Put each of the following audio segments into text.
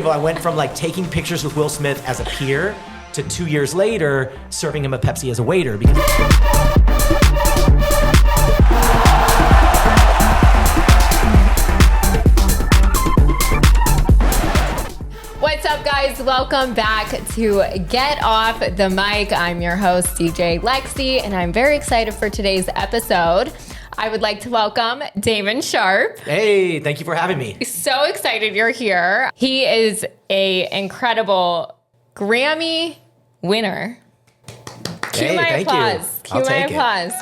I went from like taking pictures with Will Smith as a peer to 2 years later serving him a Pepsi as a waiter. What's up, guys? Welcome back to Get Off the Mic. I'm your host, DJ Lexi, and I'm very excited for today's episode. I would like to welcome Damon Sharpe. Hey, thank you for having me. So excited you're here. He is an incredible Grammy winner. Cue my applause. Cue my applause.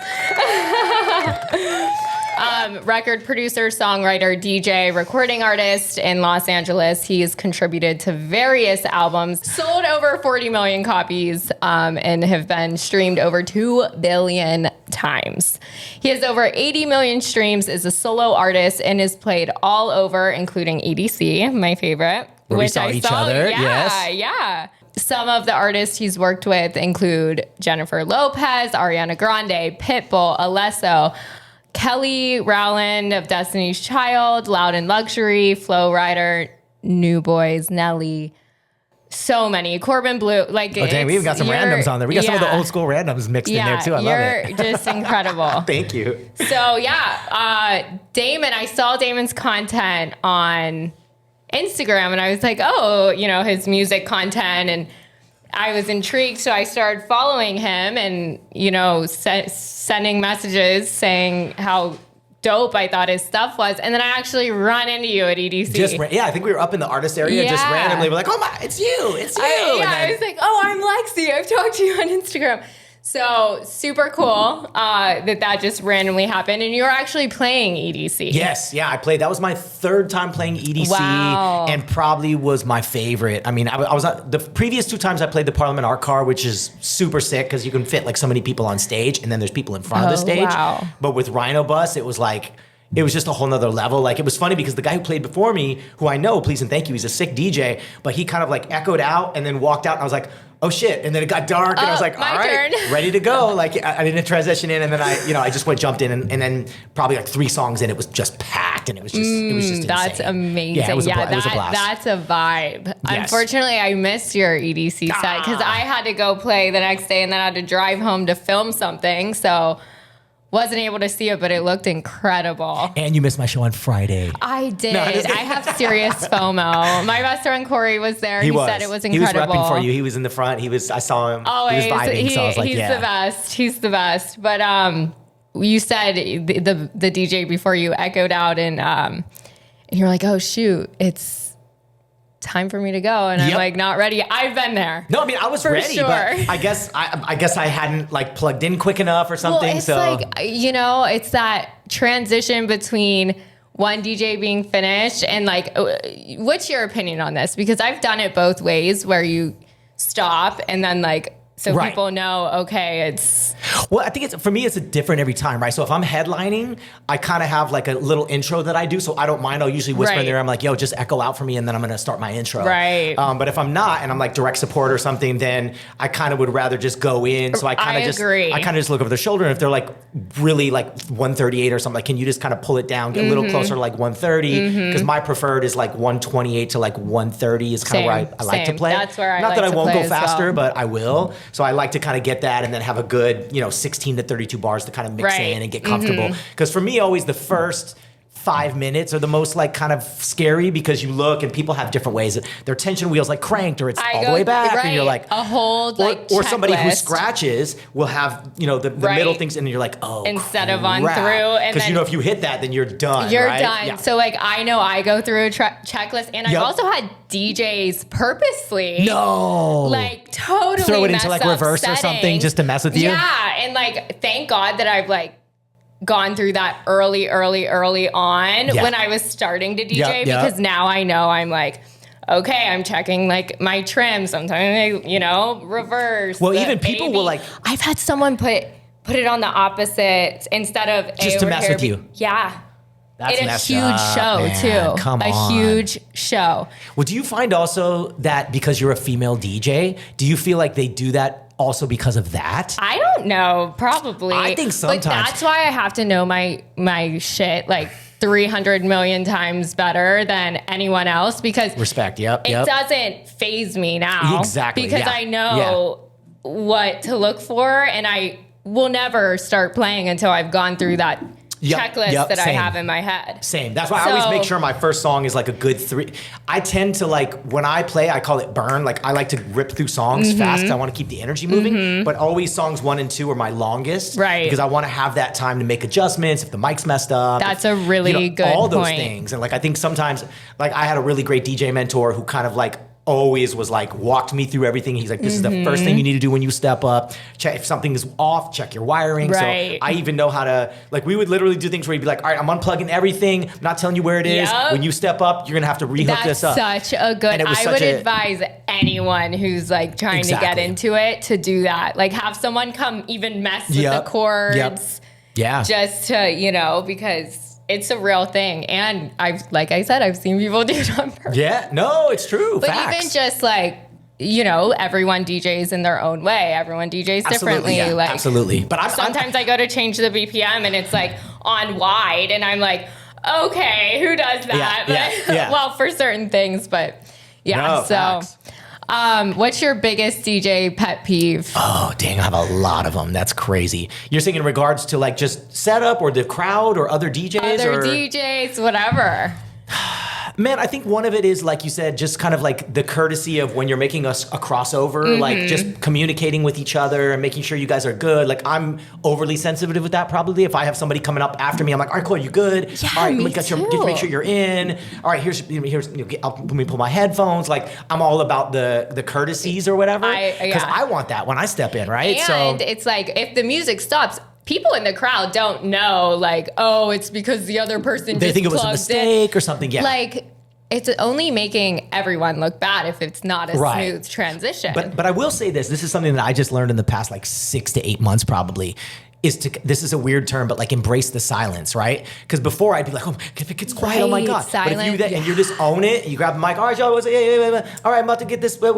Record producer, songwriter, DJ, recording artist in Los Angeles. He's contributed to various albums, sold over 40 million copies, and have been streamed over 2 billion times. He has over 80 million streams as a solo artist and is played all over, including EDC, my favorite. Where we saw each other. Yeah. Some of the artists he's worked with include Jennifer Lopez, Ariana Grande, Pitbull, Alesso, Kelly, Rowland of Destiny's Child, Loud and Luxury, Flo Rida, New Boys, Nelly, so many. Corbin Blue. Like, oh, dang, we even got some randoms on there. We got some of the old school randoms mixed in there too. I love it. You're just incredible. Thank you. So Damon, I saw Damon's content on Instagram and I was like, oh, his music content, and I was intrigued, so I started following him and, sending messages saying how dope I thought his stuff was. And then I actually run into you at EDC. I think we were up in the artist area, just randomly. We're like, oh my, it's you. I was like, oh, I'm Lexi. I've talked to you on Instagram. So super cool that just randomly happened. And you were actually playing EDC. Yes, yeah, I played. That was my third time playing EDC. Wow. And probably was my favorite. I mean, I was the previous 2 times I played the Parliament Art Car, which is super sick because you can fit like so many people on stage and then there's people in front of the stage. Wow. But with Rhino Bus, it was just a whole nother level. Like, it was funny because the guy who played before me, who I know, please and thank you, he's a sick DJ, but he kind of like echoed out and then walked out and I was like, oh shit. And then it got dark and I was like, all right, ready to go. Like, I didn't transition in and then I just jumped in and then probably like 3 songs in, it was just packed and it was just insane. That's amazing. Yeah, it was a blast. That's a vibe. Yes. Unfortunately, I missed your EDC set because I had to go play the next day and then I had to drive home to film something. So wasn't able to see it, but it looked incredible. And you missed my show on Friday. I did. I have serious FOMO. My best friend Corey was there. He said it was incredible. He was repping for you. He was in the front. I saw him. Always. He was vibing. So I was like, he's the best. He's the best. But you said the DJ before you echoed out and you're like, oh shoot, it's time for me to go, and I'm like, not ready. I've been there. No, I mean, I was ready, sure. But I guess I hadn't like plugged in quick enough or something. Well, it's like, it's that transition between one DJ being finished and like, what's your opinion on this? Because I've done it both ways, where you stop and then like, so people know, okay, it's... Well, I think for me, it's different every time, right? So if I'm headlining, I kind of have like a little intro that I do, so I don't mind. I'll usually whisper in there. I'm like, yo, just echo out for me, and then I'm going to start my intro. Right. But if I'm not, and I'm like direct support or something, then I kind of would rather just go in. So I kind of just look over their shoulder, and if they're like really like 138 or something, like, can you just kind of pull it down, get a little closer to like 130? Because my preferred is like 128 to like 130 is kind of where I like to play. That's where Not like that I won't play go faster, well. but I will. So I like to kind of get that and then have a good, 16 to 32 bars to kind of mix in and get comfortable. Because for me, always the first 5 minutes are the most like kind of scary, because you look and people have different ways. Their tension wheel's like cranked, or it's all the way back, and you're like a whole like or somebody who checklist. Scratches will have the middle things, and you're like, oh, instead of on crap. through, and because then if you hit that, then you're done. You're right? done. Yeah. So like, I know I go through a checklist, and I've also had DJs purposely like totally throw it into like reverse settings. Or something just to mess with you. Yeah, and like, thank God that I've like gone through that early on when I was starting to DJ, because now I know I'm like, okay, I'm checking like my trim. Sometimes reverse. Well, even people will like. I've had someone put it on the opposite instead of just to mess with you. Yeah. That's in a huge show too. Come on. A huge show. Well, do you find also that because you're a female DJ, do you feel like they do that also because of that? I don't know. Probably. I think sometimes. But that's why I have to know my shit. Like, 300 million times better than anyone else because respect. Yep. It doesn't faze me now. Exactly. Because I know what to look for, and I will never start playing until I've gone through that checklist that I have in my head. Same. That's why I always make sure my first song is like a good 3. I tend to like, when I play, I call it burn. Like I like to rip through songs fast because I want to keep the energy moving. But always songs 1 and 2 are my longest. Right. Because I want to have that time to make adjustments if the mic's messed up. That's a really good all those point. things. And like, I think sometimes, like I had a really great DJ mentor who kind of like always was like, walked me through everything. He's like, this is the first thing you need to do when you step up. Check if something is off, check your wiring. Right. So I even know how to, like, we would literally do things where he'd be like, all right, I'm unplugging everything. I'm not telling you where it is. When you step up, you're going to have to rehook this up. That's such a good, I would advise anyone who's like trying to get into it to do that. Like have someone come even mess with the chords. Yeah. Just to, because it's a real thing. And like I said, I've seen people do it on purpose. Yeah, no, it's true. But Facts. even just like, everyone DJs in their own way. Everyone DJs differently. Yeah, like, absolutely. But sometimes I go to change the BPM and it's like on wide and I'm like, okay, who does that? Yeah. Well, for certain things, but yeah. No, facts. What's your biggest DJ pet peeve? Oh, dang, I have a lot of them. That's crazy. You're saying in regards to like just setup or the crowd or other DJs? DJs, whatever. Man, I think one of it is, like you said, just kind of like the courtesy of when you're making a crossover, like just communicating with each other and making sure you guys are good. Like I'm overly sensitive with that probably. If I have somebody coming up after me, I'm like, all right, cool, you good? Yeah, all right, me get too. make sure you're in. All right, here's let me pull my headphones. Like I'm all about the courtesies or whatever. Because I want that when I step in, right? And it's like, if the music stops, people in the crowd don't know, like, oh, it's because the other person they just think it was a mistake or something. Yeah, like it's only making everyone look bad if it's not a smooth transition. But I will say this is something that I just learned in the past like 6 to 8 months probably. This is a weird term, but like embrace the silence, right? Because before I'd be like, oh, if it gets quiet, oh my God. Silent, but if you and you just own it, and you grab the mic, all right, y'all, all right, I'm about to get this, but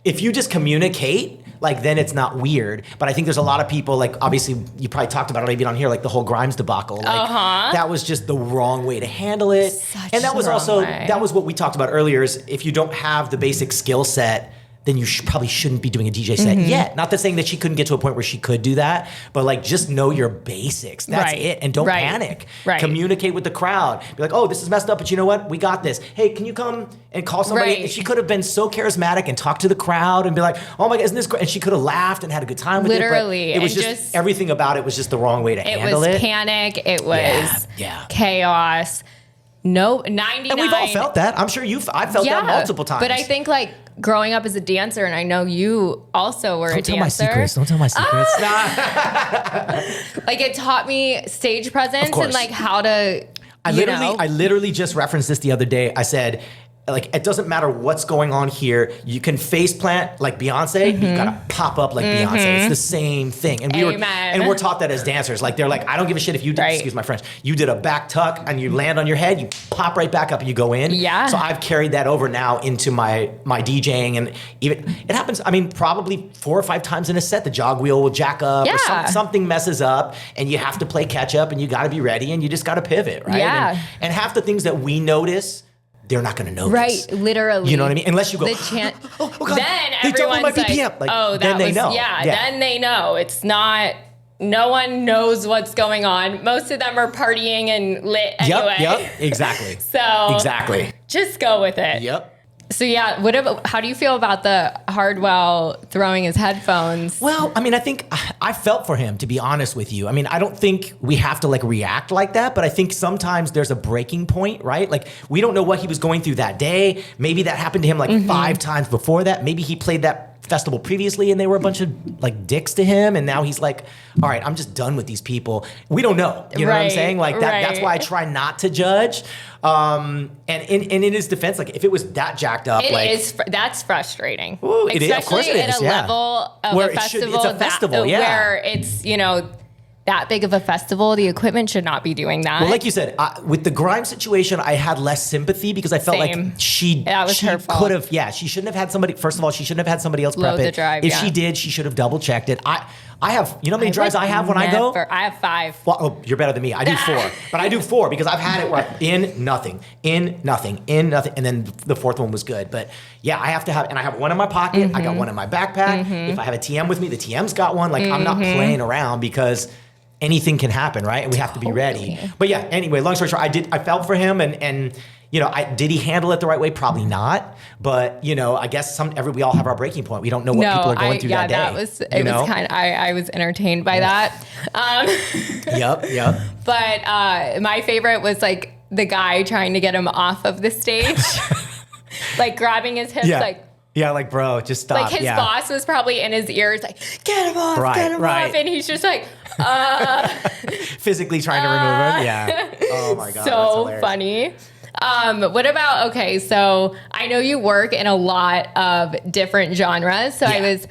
if you just communicate, like then it's not weird. But I think there's a lot of people, like obviously you probably talked about it even on here, like the whole Grimes debacle. Like that was just the wrong way to handle it. And that was also, that was what we talked about earlier is if you don't have the basic skill set, then you probably shouldn't be doing a DJ set yet. Not that saying that she couldn't get to a point where she could do that, but like just know your basics. That's it. And don't panic. Communicate with the crowd. Be like, oh, this is messed up, but you know what? We got this. Hey, can you come and call somebody? And she could have been so charismatic and talked to the crowd and be like, oh my God, isn't this great? And she could have laughed and had a good time with it. Literally. It was just everything about it was just the wrong way to handle it. It was panic. It was chaos. No, 99. And we've all felt that. I'm sure I've felt that multiple times. But I think like growing up as a dancer, and I know you also were a dancer. Don't tell my secrets. Like it taught me stage presence and like how to, I literally just referenced this the other day. I said, like, it doesn't matter what's going on here. You can face plant like Beyonce. You gotta pop up like Beyonce. It's the same thing. And we're taught that as dancers. Like they're like, I don't give a shit if you did, excuse my French, you did a back tuck and you land on your head, you pop right back up and you go in. Yeah. So I've carried that over now into my DJing, and even it happens. I mean, probably 4 or 5 times in a set, the jog wheel will jack up or something messes up, and you have to play catch up, and you got to be ready, and you just got to pivot, right? Yeah. And half the things that we notice, they're not going to notice. Right, literally. You know what I mean? Unless you go, oh God, then everyone's like, oh, then they know. Then they know. It's not, no one knows what's going on. Most of them are partying and lit anyway. Yep, exactly. So just go with it. Yep. So how do you feel about the Hardwell throwing his headphones? Well, I mean, I think I felt for him, to be honest with you. I mean, I don't think we have to like react like that, but I think sometimes there's a breaking point, right? Like we don't know what he was going through that day. Maybe that happened to him like 5 times before that. Maybe he played that festival previously and they were a bunch of like dicks to him, and now he's like, all right, I'm just done with these people. We don't know. You know what I'm saying? Like that's why I try not to judge. And in his defense, like if it was that jacked up, that's frustrating. It is, of course it is, at a level of where a festival, it's a festival, where it's, that big of a festival, the equipment should not be doing that. Well, like you said, with the grime situation, I had less sympathy because I felt like that was her fault. could have, she shouldn't have had somebody, first of all, she shouldn't have had somebody else prep Load it. the drive, If she did, she should have double checked it. I have, you know how many drives I have when I go? I have 5. Well, oh, you're better than me. I do 4. But I do 4 because I've had it where I'm in nothing. And then the 4th one was good. But yeah, I have to have, and I have one in my pocket. I got one in my backpack. If I have a TM with me, the TM's got one. Like, I'm not playing around because anything can happen, right? And we have to be ready. But yeah, anyway, long story short, I felt for him and you know, did he handle it the right way? Probably not. But, you know, I guess we all have our breaking point. We don't know what people are going through that day. It was kind of, I was entertained by that. Yep. But my favorite was like the guy trying to get him off of the stage, like grabbing his hips, like, yeah, like, bro, just stop. Like his boss was probably in his ears, like, get him off, get him off. And he's just like, physically trying to remove him. Yeah. Oh my God. So funny. What about, okay, so I know you work in a lot of different genres. So I was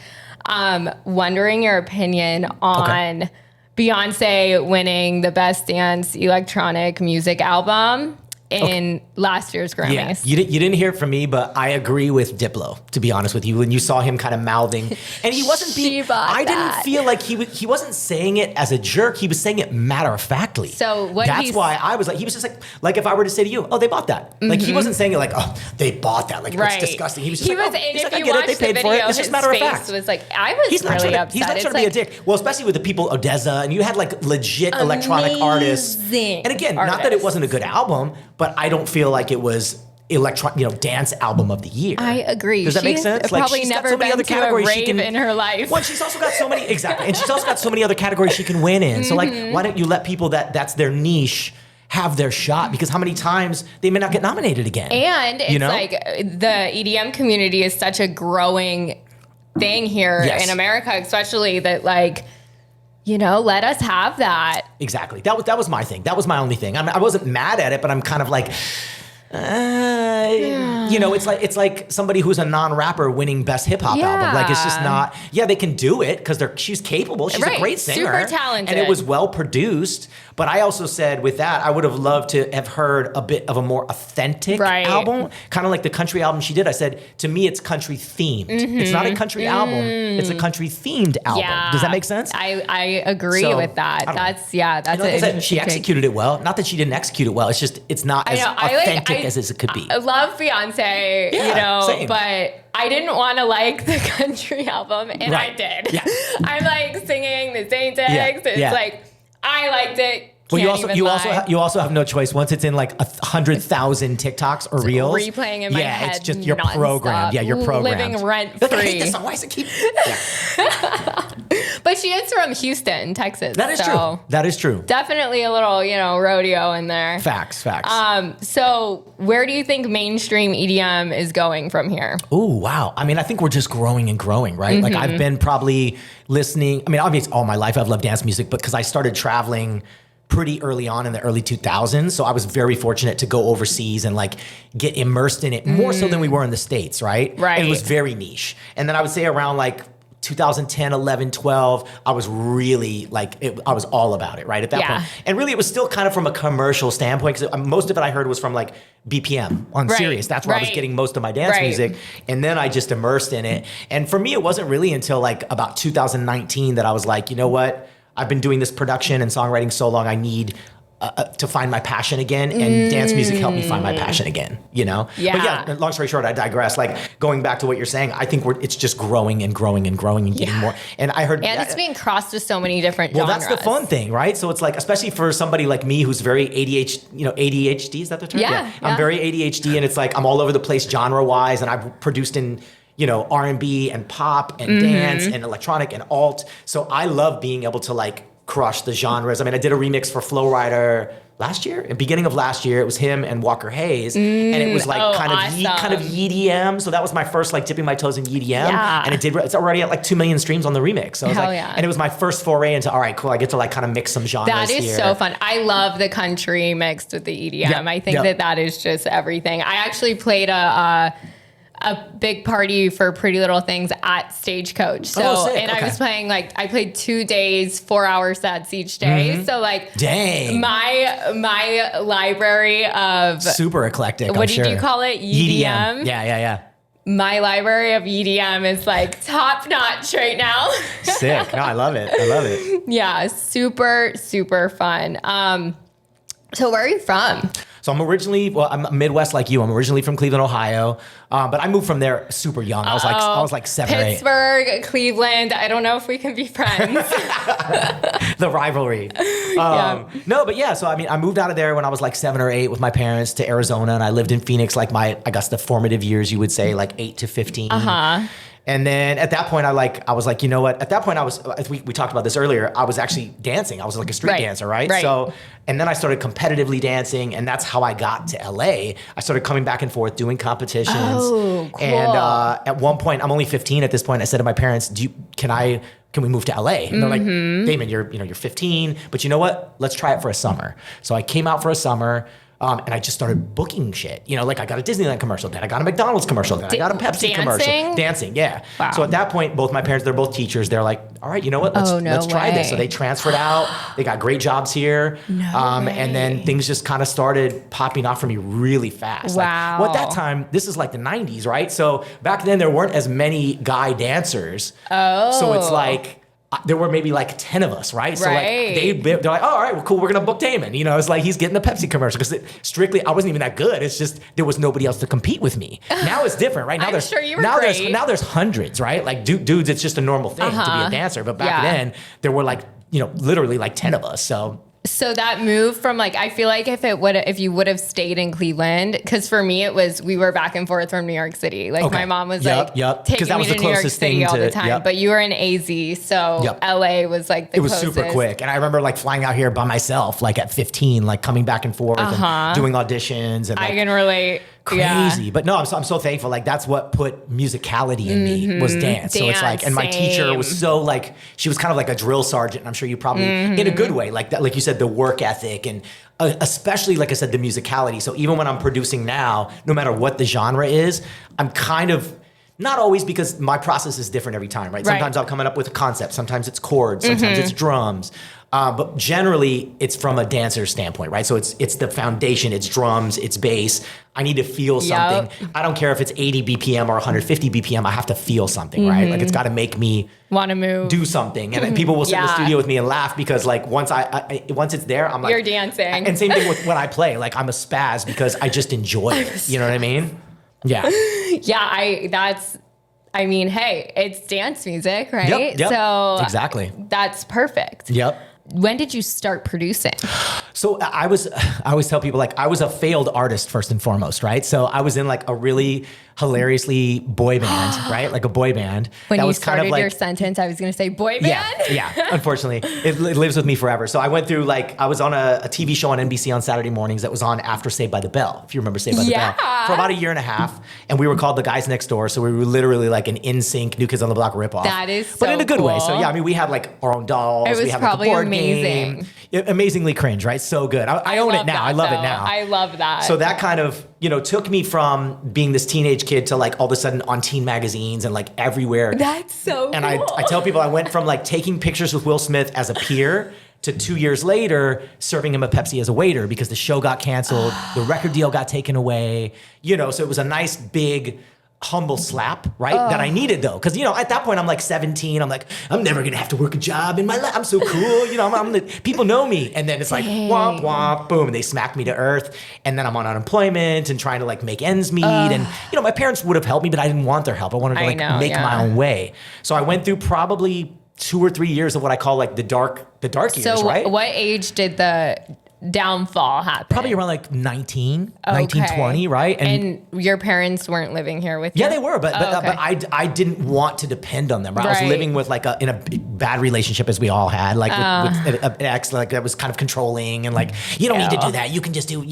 wondering your opinion on Beyonce winning the Best Dance Electronic Music Album in last year's Grammys. Yeah. You didn't hear it from me, but I agree with Diplo, to be honest with you. When you saw him kind of mouthing, and he wasn't being, I didn't feel like he wasn't saying it as a jerk. He was saying it matter-of-factly. So that's why I was like, he was just like if I were to say to you, oh, they bought that. Like, he wasn't saying it like, oh, they bought that. Like, it's disgusting. He was just like, oh, he's like, I get it, they paid for it. It's just matter of fact. Was like, I was really upset. He's not trying to be a dick. Well, especially with the people, Odessa, and you had like legit electronic artists. And again, not that it wasn't a good album, but I don't feel like it was dance album of the year. I agree. Does that make sense? Like, she's never been to a rave in her life. Well, she's also got so many, exactly. And she's also got so many other categories she can win in. So like, why don't you let people that's their niche have their shot? Because how many times they may not get nominated again? And it's like the EDM community is such a growing thing here in America, especially that like, you know, let us have that. Exactly. That was my thing. That was my only thing. I wasn't mad at it, but I'm kind of like, you know, it's like somebody who's a non-rapper winning best hip hop album. Like, it's just not. Yeah, they can do it because she's capable. She's a great singer, super talented, and it was well produced. But I also said with that, I would have loved to have heard a bit of a more authentic album, kind of like the country album she did. I said, to me, it's country themed. It's not a country album. It's a country themed album. Yeah. Does that make sense? I agree with that. That's it. She executed it well. Not that she didn't execute it well. It's just it's not as authentic as it could be. I love Beyonce, you know, same. But I didn't want to like the country album, and I did. Yeah. I'm like singing the same text. It's like, I liked it. Well, you also have no choice once it's in like 100,000 TikToks or reels. Replaying in my head. Yeah, it's just your program. Yeah, you're programmed. Living rent free. I hate this song. Why does it keep? Yeah. But she is from Houston, Texas. That is true. That is true. Definitely a little, rodeo in there. Facts. So where do you think mainstream EDM is going from here? Oh, wow. I mean, I think we're just growing and growing, right? Like, I've been probably listening. I mean, obviously all my life I've loved dance music, but because I started traveling pretty early on in the early 2000s. So I was very fortunate to go overseas and like get immersed in it more so than we were in the States, right? Right. And it was very niche. And then I would say around like 2010, 11, 12, I was really like, I was all about it, right? At that point. And really it was still kind of from a commercial standpoint, because most of it I heard was from like BPM on Sirius. That's where I was getting most of my dance music. And then I just immersed in it. And for me, it wasn't really until like about 2019 that I was like, you know what? I've been doing this production and songwriting so long, I need to find my passion again, and dance music helped me find my passion again, you know? Yeah. But yeah, long story short, I digress. Like, going back to what you're saying, I think it's just growing and growing and growing and getting more. And I heard... And it's being crossed with so many different genres. Well, that's the fun thing, right? So it's like, especially for somebody like me who's very ADHD, is that the term? Yeah. I'm very ADHD, and it's like, I'm all over the place genre-wise, and I've produced in... R&B and pop and dance and electronic and alt. So I love being able to like crush the genres. I mean, I did a remix for Flo Rida last year, beginning of last year. It was him and Walker Hayes, and it was like kind of EDM. So that was my first like dipping my toes in EDM, and it's already at like 2 million streams on the remix. So I was and it was my first foray into, all right, cool, I get to like kind of mix some genres. That is so fun. I love the country mixed with the EDM. I think that is just everything. I actually played a big party for Pretty Little Things at Stagecoach. So, sick. and Okay. I was playing like, I played 2 days, 4-hour sets each day. So like, Dang. my library of, Super eclectic. what did you call it? EDM? Yeah. My library of EDM is like top notch right now. Sick. No, I love it. Yeah, super, super fun. So where are you from? So I'm Midwest like you. I'm originally from Cleveland, Ohio, but I moved from there super young. I was like 7 or 8. Pittsburgh, Cleveland. I don't know if we can be friends. The rivalry. No, but yeah. So I moved out of there when I was like 7 or 8 with my parents to Arizona, and I lived in Phoenix like I guess the formative years, you would say, like 8 to 15. And then at that point, I was like, you know what? At that point, we talked about this earlier. I was actually dancing. I was like a street dancer, right? So, and then I started competitively dancing, and that's how I got to LA. I started coming back and forth doing competitions. Oh, cool. And at one point, I'm only 15 at this point. I said to my parents, can we move to LA? And they're like, Damon, you're 15, but you know what? Let's try it for a summer. So I came out for a summer. And I just started booking shit. Like I got a Disneyland commercial, then I got a McDonald's commercial, then I got a Pepsi commercial. Dancing, yeah. Wow. So at that point, both my parents, they're both teachers. They're like, all right, you know what? Let's try this. So they transferred out. They got great jobs here. And then things just kind of started popping off for me really fast. Wow. Well, at that time, this is like the 90s, right? So back then, there weren't as many guy dancers. So it's like, there were maybe like 10 of us, right? So like they're like, oh, all right, well, cool, we're gonna book Damon. It's like he's getting the Pepsi commercial because strictly I wasn't even that good. It's just there was nobody else to compete with me. Now it's different, right? Now I'm there's sure you were now great. there's hundreds, right? Like dudes, it's just a normal thing to be a dancer. But back then there were like literally like 10 of us. So that move from like, I feel like if you would have stayed in Cleveland, because for me we were back and forth from New York City. Like my mom was taking me to New York City all the time. But you were in AZ, so LA was like the closest. It was super quick. And I remember like flying out here by myself, like at 15, like coming back and forth and doing auditions. And I can relate. Crazy. But no, I'm so thankful. Like that's what put musicality in me was dance. So it's like, and my teacher was so like, she was kind of like a drill sergeant. And I'm sure you probably, in a good way, like that, like you said, the work ethic and especially, like I said, the musicality. So even when I'm producing now, no matter what the genre is, I'm kind of, not always, because my process is different every time, right? Sometimes I'm coming up with a concept. Sometimes it's chords. Sometimes it's drums. But generally, it's from a dancer standpoint, right? So it's the foundation. It's drums. It's bass. I need to feel something. I don't care if it's 80 BPM or 150 BPM. I have to feel something, right? Like it's got to make me want to move, do something. And people will sit in the studio with me and laugh because like once it's there, I'm like, you're dancing. And same thing with when I play. Like I'm a spaz because I just enjoy it. You know what I mean? Yeah. I mean, hey, it's dance music, right? Yep. So exactly. That's perfect. Yep. When did you start producing? So I always tell people like I was a failed artist first and foremost, right? So I was in like a really hilariously boy band, right? Like a boy band. When that you was started kind of like, your sentence, I was going to say boy band. Yeah. Unfortunately, it lives with me forever. So I went through I was on a TV show on NBC on Saturday mornings that was on after Saved by the Bell, if you remember Saved by the Bell, for about a year and a half, and we were called the Guys Next Door. So we were literally like an NSYNC, New Kids on the Block ripoff. That is so but in a good way. cool. So yeah, I mean, we had like our own dolls. It was we had probably like a board amazing. game. Amazingly cringe, right? So good. I own it now. I love it now. I love that. So that kind of, took me from being this teenage kid to like all of a sudden on teen magazines and like everywhere. That's so cool. And I tell people I went from like taking pictures with Will Smith as a peer to 2 years later serving him a Pepsi as a waiter because the show got canceled, the record deal got taken away, so it was a nice big humble slap, right? That I needed though. Cause at that point I'm like 17. I'm like, I'm never gonna have to work a job in my life. I'm so cool. I'm the people know me. And then it's like, womp, womp, boom. And they smack me to earth. And then I'm on unemployment and trying to like make ends meet. And, my parents would have helped me, but I didn't want their help. I wanted to make my own way. So I went through probably 2 or 3 years of what I call like the dark years, right? So what age did the downfall happen? Probably around like 19, 20, right? And your parents weren't living here with you? Yeah, they were, but I didn't want to depend on them. Right? I was living with like in a bad relationship as we all had, like with an ex like that was kind of controlling and like you don't need to do that. You can just do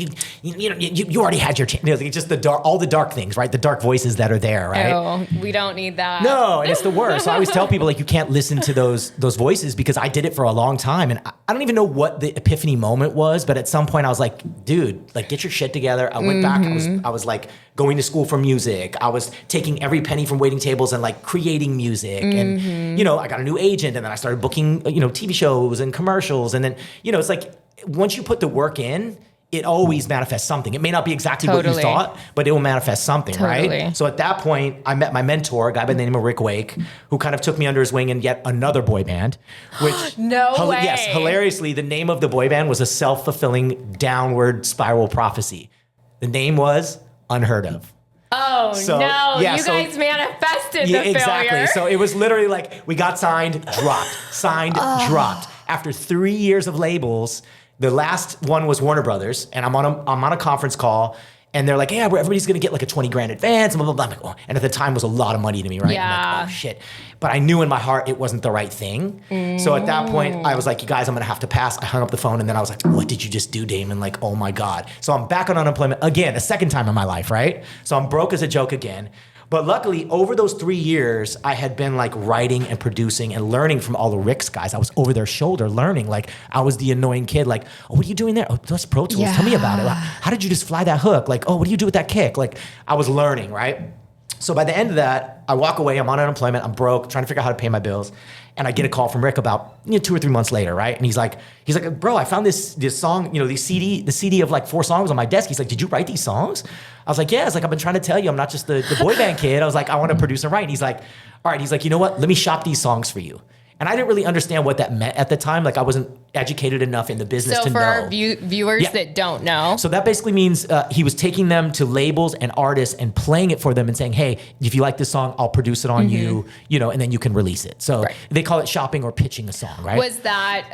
you already had your chance. Just all the dark things, right? The dark voices that are there, right? We don't need that. No, and it's the worst. So I always tell people like you can't listen to those voices because I did it for a long time, and I don't even know what the epiphany moment was. But at some point I was like, dude, like get your shit together. I went back. I was like going to school for music. I was taking every penny from waiting tables and like creating music. And, you know, I got a new agent and then I started booking, you know, TV shows and commercials. And then, you know, it's like once you put the work in, it always manifests something. It may not be exactly what you thought, but it will manifest something, right? So at that point, I met my mentor, a guy by the name of Rick Wake, who kind of took me under his wing in yet another boy band, which no way. Yes, hilariously, the name of the boy band was a self-fulfilling downward spiral prophecy. The name was Unheard Of. Oh, so, no. Yeah, you guys manifested the failure. Exactly. So it was literally like we got signed, dropped, signed, dropped. After 3 years of labels, the last one was Warner Brothers, and I'm on a conference call, and they're like, "Yeah, everybody's gonna get like a 20 grand advance," and blah, blah, blah. I'm like, oh. And at the time, it was a lot of money to me, right? Yeah. I'm like, oh shit. But I knew in my heart it wasn't the right thing. So at that point, I was like, "You guys, I'm gonna have to pass." I hung up the phone, and then I was like, "What did you just do, Damon?" Like, oh my God. So I'm back on unemployment again, a second time in my life, right? So I'm broke as a joke again. But luckily, over those 3 years, I had been like writing and producing and learning from all the Rick's guys. I was over their shoulder learning. Like I was the annoying kid. Like, oh, what are you doing there? Oh, that's Pro Tools. Tell me about it. Like, how did you just fly that hook? Like, oh, what do you do with that kick? Like I was learning, right? So by the end of that, I walk away. I'm on unemployment. I'm broke, trying to figure out how to pay my bills. And I get a call from Rick about 2 or 3 months later, right? And he's like, bro, I found this song, the CD of like 4 songs on my desk. He's like, did you write these songs? I was like, yeah. It's like, I've been trying to tell you, I'm not just the boy band kid. I was like, I want to produce and write. And he's like, all right. He's like, you know what? Let me shop these songs for you. And I didn't really understand what that meant at the time. Like I wasn't educated enough in the business to know. So for our viewers that don't know. So that basically means he was taking them to labels and artists and playing it for them and saying, hey, if you like this song, I'll produce it on you, and then you can release it. So they call it shopping or pitching a song, right?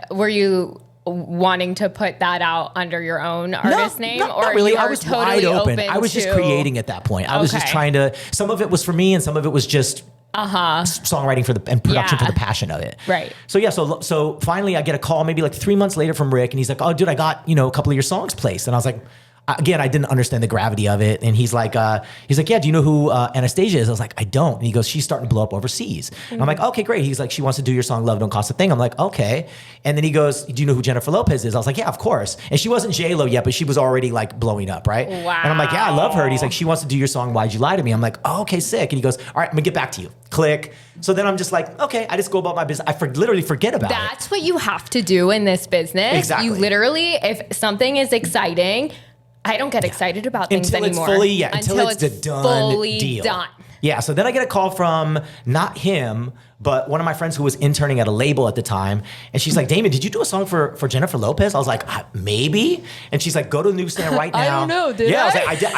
Were you wanting to put that out under your own artist name? Or not really. I was totally wide open. I was just creating at that point. I was just trying to, some of it was for me and some of it was just songwriting and production for the passion of it. Right. So yeah, so finally I get a call maybe like 3 months later from Rick and he's like, oh dude, I got, a couple of your songs placed. And I was like, again, I didn't understand the gravity of it. And he's like, yeah, do you know who Anastasia is? I was like, I don't. And he goes, she's starting to blow up overseas. And I'm like, okay, great. He's like, she wants to do your song, Love Don't Cost a Thing. I'm like, okay. And then he goes, do you know who Jennifer Lopez is? I was like, yeah, of course. And she wasn't J-Lo yet, but she was already like blowing up, right? Wow. And I'm like, yeah, I love her. And he's like, she wants to do your song, Why'd You Lie to Me? I'm like, oh, okay, sick. And he goes, all right, I'm gonna get back to you. Click. So then I'm just like, okay, I just go about my business. I literally forget about it. That's what you have to do in this business. Exactly. You literally, if something is exciting, I don't get excited about things anymore. Until it's the done deal. Done. Yeah, so then I get a call from, not him, but one of my friends who was interning at a label at the time. And she's like, Damon, did you do a song for Jennifer Lopez? I was like, maybe. And she's like, go to the newsstand right now. I don't know, did I? I was like, I did.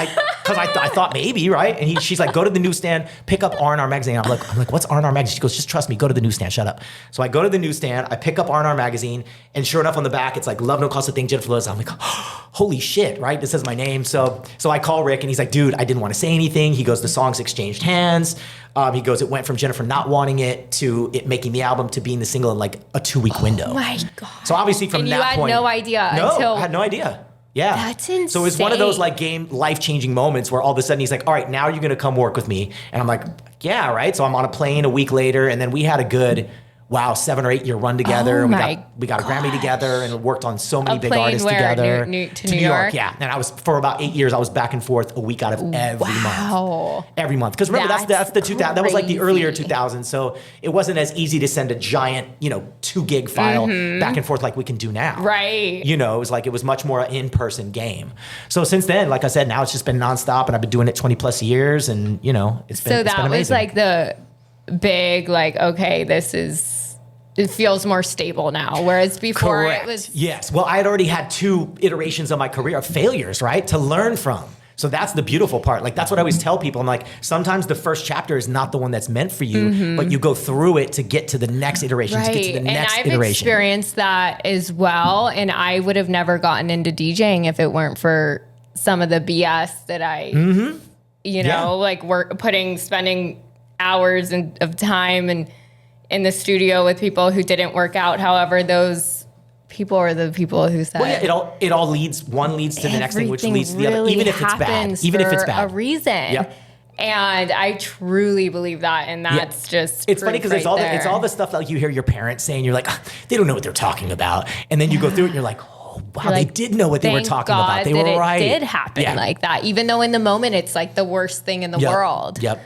Because I thought maybe, right? And she's like, go to the newsstand, pick up R&R Magazine. I'm like, what's R&R Magazine? She goes, just trust me, go to the newsstand, shut up. So I go to the newsstand, I pick up R&R Magazine, and sure enough on the back, it's like, Love No Cost a Thing, Jennifer Lopez. I'm like, holy shit, right? This says my name. So I call Rick and he's like, dude, I didn't want to say anything. He goes, the songs exchanged hands. He goes, it went from Jennifer not wanting it to it making the album to being the single in like a 2-week window. Oh my God. So obviously from that point. You had no idea until. I had no idea. Yeah. That's insane. So it was one of those like life-changing moments where all of a sudden he's like, all right, now you're going to come work with me. And I'm like, yeah, right. So I'm on a plane a week later and then we had a good 7 or 8 year run together. Oh we got a Grammy together and worked on so many big artists where? together. To New York? Yeah. And I was, for about 8 years, I was back and forth a week out of every month. Every month. Because remember, that's the 2000, that was like the earlier 2000s. So it wasn't as easy to send a giant, 2 gig file back and forth like we can do now. Right. It was like, it was much more an in-person game. So since then, like I said, now it's just been nonstop and I've been doing it 20 plus years and, it's been amazing. So that was like the big, like, okay, it feels more stable now, whereas before Correct. It was... Yes. Well, I had already had 2 iterations of my career of failures, right? To learn from. So that's the beautiful part. Like, that's what I always tell people. I'm like, sometimes the first chapter is not the one that's meant for you, but you go through it to get to the next iteration, to get to the next iteration. And I've experienced that as well. And I would have never gotten into DJing if it weren't for some of the BS that I, spending hours of time and in the studio with people who didn't work out. However, those people are the people who said, well, it all leads to the next thing, which leads to the other, even if it's bad. Even if it's bad. A reason. Yep. And I truly believe that. And that's just, it's funny because it's all the stuff that you hear your parents saying. You're like, they don't know what they're talking about. And then you go through it and you're like, oh wow, they did know what they were talking about. They were right. It did happen like that, even though in the moment it's like the worst thing in the world. Yep.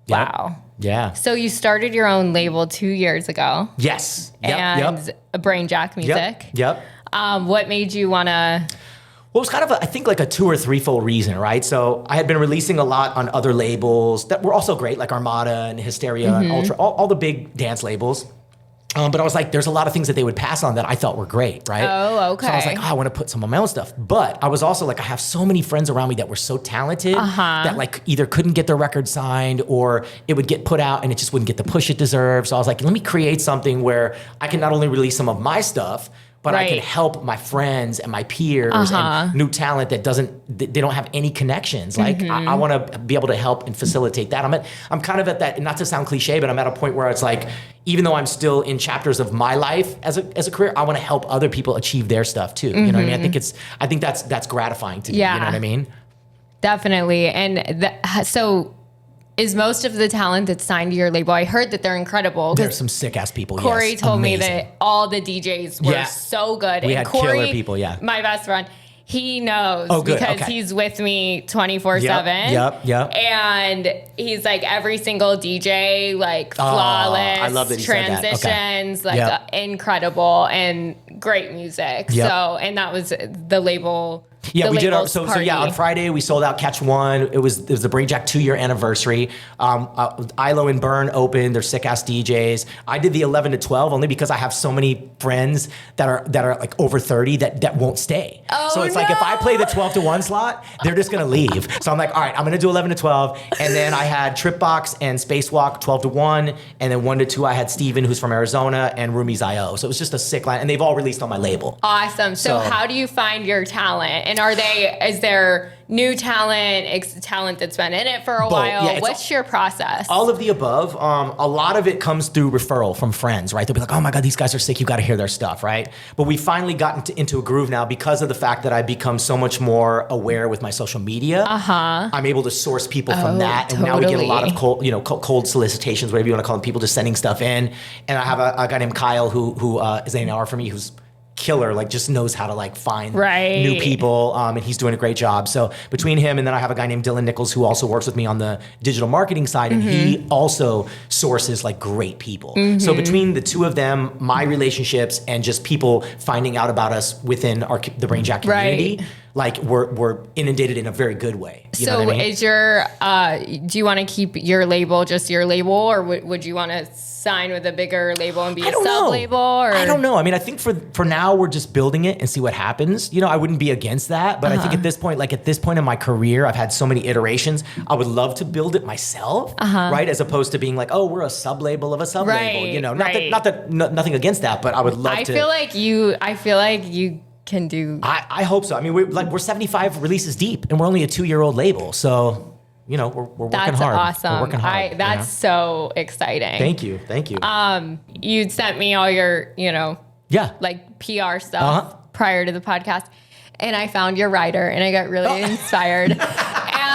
Wow. Yeah. So you started your own label 2 years ago. Yes. And Brainjack Music. Yep. What made you want to... Well, it was kind of, I think, like a 2 or 3-fold reason, right? So I had been releasing a lot on other labels that were also great, like Armada and Hysteria and Ultra, all the big dance labels. But I was like, there's a lot of things that they would pass on that I thought were great, right? Oh, okay. So I was like, I want to put some of my own stuff. But I was also like, I have so many friends around me that were so talented that like either couldn't get their record signed or it would get put out and it just wouldn't get the push it deserved. So I was like, let me create something where I can not only release some of my stuff, but I can help my friends and my peers and new talent that they don't have any connections. Like I want to be able to help and facilitate that. I'm kind of at that, not to sound cliche, but I'm at a point where it's like, even though I'm still in chapters of my life as a career, I want to help other people achieve their stuff too. You know what I mean? I think that's gratifying to me. You know what I mean? Definitely. And so is most of the talent that's signed to your label, I heard that they're incredible. There's some sick ass people. Corey told me that all the DJs were so good. We and had Corey, killer people, my best friend, he knows because he's with me 24/7. Yep. And he's like every single DJ, like flawless, I love that he transitions, like incredible and great music. So, and that was the label. Yeah, we did our on Friday we sold out Catch One. It was the Brainjack 2-year anniversary. ILO and Burn opened. They're sick ass DJs. I did the 11 to 12 only because I have so many friends that are like over 30 that won't stay. So it's like if I play the 12 to 1 slot, they're just gonna leave. So I'm like, all right, I'm gonna do 11 to 12. And then I had Tripbox and Spacewalk 12 to 1, and then 1 to 2 I had Steven, who's from Arizona, and Rumi's IO. So it was just a sick line, and they've all released on my label. Awesome. So how do you find your talent? And is there new talent, talent that's been in it for a while? Yeah, what's your process? All of the above. A lot of it comes through referral from friends, right? They'll be like, oh my God, these guys are sick. You got to hear their stuff, right? But we finally got into a groove now because of the fact that I've become so much more aware with my social media. I'm able to source people from that. And now we get a lot of cold solicitations, whatever you want to call them, people just sending stuff in. And I have a guy named Kyle who is A&R for me, who's killer, like just knows how to like find new people, and he's doing a great job. So between him and then I have a guy named Dylan Nichols who also works with me on the digital marketing side, and he also sources like great people. So between the two of them, my relationships and just people finding out about us within the Brainjack community, like we're inundated in a very good way. You know what I mean? Is your do you want to keep your label just your label, or would you want to sign with a bigger label and be a sub label? Or I don't know. I mean, I think for now we're just building it and see what happens. You know, I wouldn't be against that, but I think at this point in my career, I've had so many iterations. I would love to build it myself, right? As opposed to being like, oh, we're a sub label of a sub label. You know, nothing against that, but I would love to. I feel like you can do. I hope so. I mean, we're 75 releases deep, and we're only a 2-year-old label, so. You know, we're working hard. That's awesome. We're working hard. That's so exciting. Thank you. You'd sent me all your, like PR stuff prior to the podcast, and I found your rider, and I got really inspired.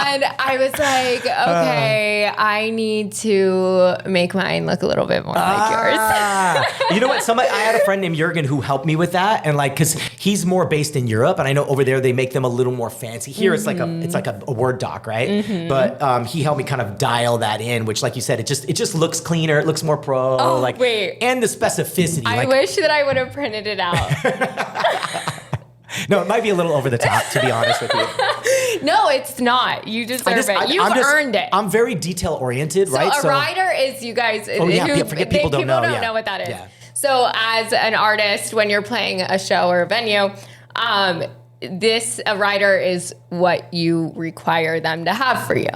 And I was like, okay, I need to make mine look a little bit more like yours. You know what? I had a friend named Jurgen who helped me with that, and like, cause he's more based in Europe, and I know over there they make them a little more fancy. Here it's like a Word doc, right? But he helped me kind of dial that in, which, like you said, it just looks cleaner, it looks more pro, and the specificity. I wish that I would have printed it out. No, it might be a little over the top, to be honest with you. No, it's not. You deserve it. You've earned it. I'm very detail oriented, right? So a rider is, you guys. Forget people don't know. People don't know what that is. Yeah. So as an artist, when you're playing a show or a venue, a rider is what you require them to have for you.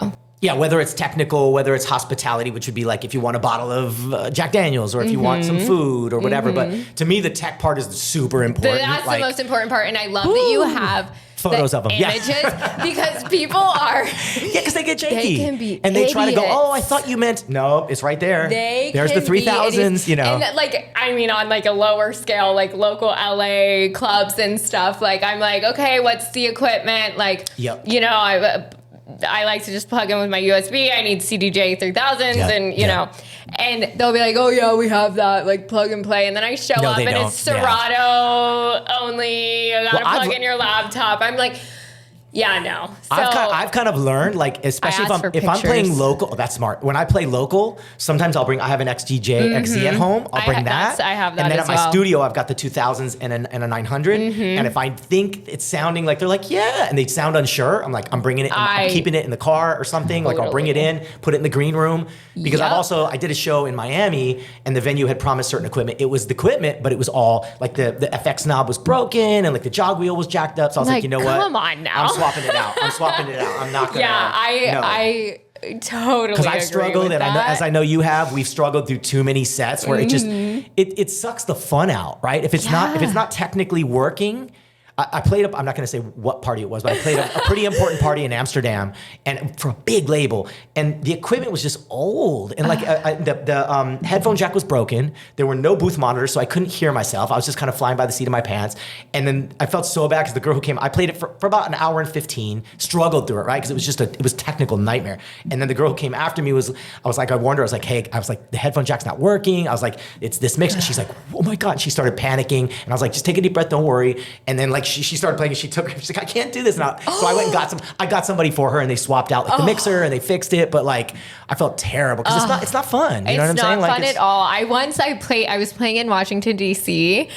Yeah, whether it's technical, whether it's hospitality, which would be like if you want a bottle of Jack Daniels or if you want some food or whatever. But to me, the tech part is super important. That's the most important part. And I love that you have photos of them. Images, because people are... Yeah, because they get janky. They can be And they try to go, oh, I thought you meant... No, it's right there. There's the 3000s, you know. And like, I mean, on like a lower scale, like local LA clubs and stuff, like I'm like, okay, what's the equipment? Like, you know, I like to just plug in with my USB. I need CDJ 3000s Yeah, and, you know, and they'll be like, oh yeah, we have that, like plug and play. And then I show up and it's Serato only. You gotta plug in your laptop. I'm like, yeah, no. So I've kind of learned, like, especially if I'm playing local. Oh, that's smart. When I play local, sometimes I have an XDJ XZ at home. I'll bring that. I have that. And then as at my studio, I've got the 2000s and a 900. And if I think it's sounding like they're like, yeah, and they sound unsure, I'm like, I'm bringing it. I'm keeping it in the car or something. Like I'll bring it in, put it in the green room because I did a show in Miami and the venue had promised certain equipment. It was the equipment, but it was all like the FX knob was broken and like the jog wheel was jacked up. So I was like, you know what? Come on now. Swapping it out. I'm not gonna. Yeah, I totally because I've struggled, and as I know you have, we've struggled through too many sets where it just it sucks the fun out, right? If it's not technically working. I played I'm not going to say what party it was, but I played a pretty important party in Amsterdam and for a big label. And the equipment was just old. And like the headphone jack was broken. There were no booth monitors, so I couldn't hear myself. I was just kind of flying by the seat of my pants. And then I felt so bad because the girl who came, I played it for about an hour and 15, struggled through it, right? Because it was just it was technical nightmare. And then the girl who came after me I warned her, I was like, hey, the headphone jack's not working. I was like, it's this mix. And she's like, oh my God. And she started panicking. And I was like, just take a deep breath, don't worry. And then like, she started playing and she's like, I can't do this now. So I went and I got somebody for her and they swapped out like the mixer and they fixed it. But like, I felt terrible because it's not fun. You know what I'm saying? It's not fun at all. I was playing in Washington, DC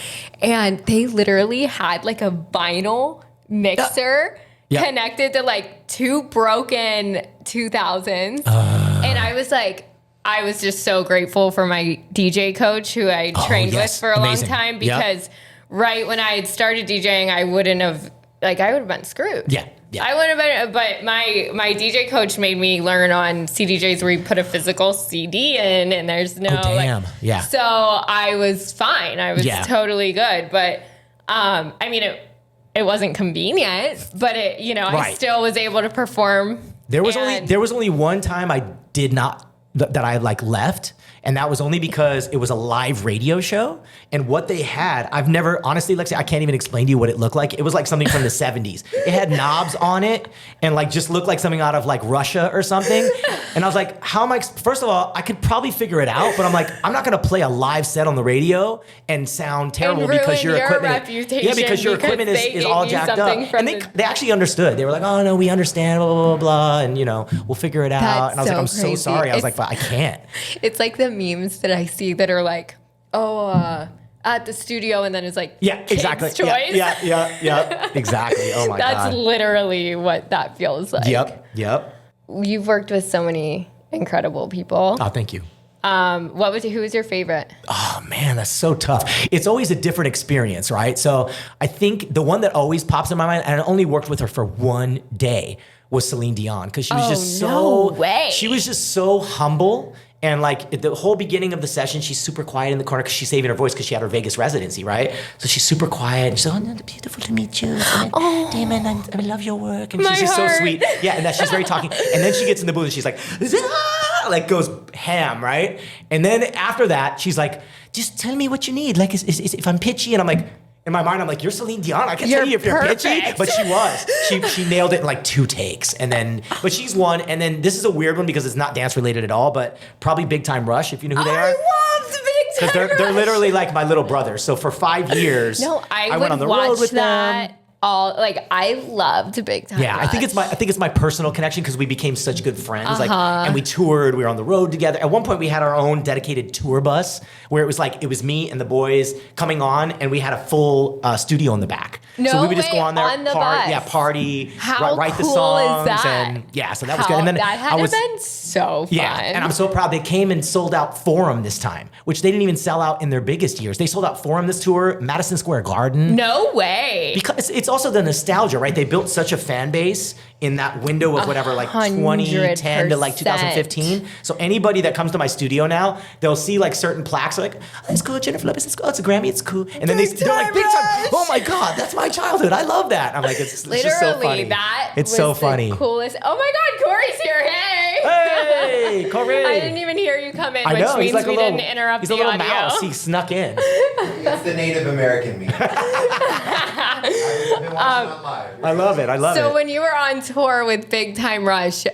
and they literally had like a vinyl mixer connected to like two broken 2000s. And I was just so grateful for my DJ coach who I trained with for a long time because right when I had started DJing, I would have been screwed. Yeah. I would have been, but my DJ coach made me learn on CDJs where you put a physical CD in and there's no, so I was fine. I was totally good. But, I mean, it wasn't convenient, but I still was able to perform. There was only one time I did not, that I like left. And that was only because it was a live radio show. And what they had, I've never, honestly, Lexi, I can't even explain to you what it looked like. It was like something from the 70s. It had knobs on it and like just looked like something out of like Russia or something. And I was like, how am I, first of all, I could probably figure it out, but I'm like, I'm not going to play a live set on the radio and sound terrible because your equipment, because your equipment is all jacked up. And they actually understood. They were like, oh no, we understand, blah, blah, blah, blah. And we'll figure it out. And I was like, I'm so sorry. I was like, but I can't. It's like the memes that I see that are like, at the studio, and then it's like, exactly. Choice. Yeah, exactly. Oh my God. That's literally what that feels like. Yep. You've worked with so many incredible people. Oh, thank you. Who was your favorite? Oh man, that's so tough. It's always a different experience, right? So I think the one that always pops in my mind, and I only worked with her for one day, was Celine Dion, because she was she was just so humble. And like at the whole beginning of the session, she's super quiet in the corner because she's saving her voice because she had her Vegas residency, right? So she's super quiet. And she's like, oh, beautiful to meet you. Damon, I love your work. And she's just so sweet. Yeah, and she's very talking. And then she gets in the booth and she's like goes ham, right? And then after that, she's like, just tell me what you need. Like, if I'm pitchy, and I'm like, in my mind, I'm like, you're Celine Dion. I can tell you if you're pitchy. But she was. She nailed it in like 2 takes. But she's one. And then this is a weird one because it's not dance related at all, but probably Big Time Rush, if you know who they are. I loved Big Time Rush. They're literally like my little brothers. So for 5 years, I went on the road with them. I loved Big Time Rush. I think it's my personal connection because we became such good friends. And we toured. We were on the road together. At one point, we had our own dedicated tour bus where it was me and the boys coming on, and we had a full studio in the back. So we would just go on there, party, write the songs, and so that was good. And then that had been so fun. Yeah, and I'm so proud. They came and sold out Forum this time, which they didn't even sell out in their biggest years. They sold out Forum this tour, Madison Square Garden. No way. Because it's also the nostalgia, right? They built such a fan base in that window of whatever, like 2010 to like 2015. So anybody that comes to my studio now, they'll see like certain plaques like, oh, it's cool, Jennifer Lopez, it's cool, it's a Grammy, it's cool. And then they're like, Big Time, oh my God, that's my childhood. I love that. I'm like, it's just so funny. It's so funny. Coolest. Oh my God, Corey's here. Hey, Corey. I didn't even hear you come in, which means we didn't interrupt the audio. He's a little mouse. He snuck in. That's the Native American me. been watching on live. I love it. I love it. So when you were on tour with Big Time Rush,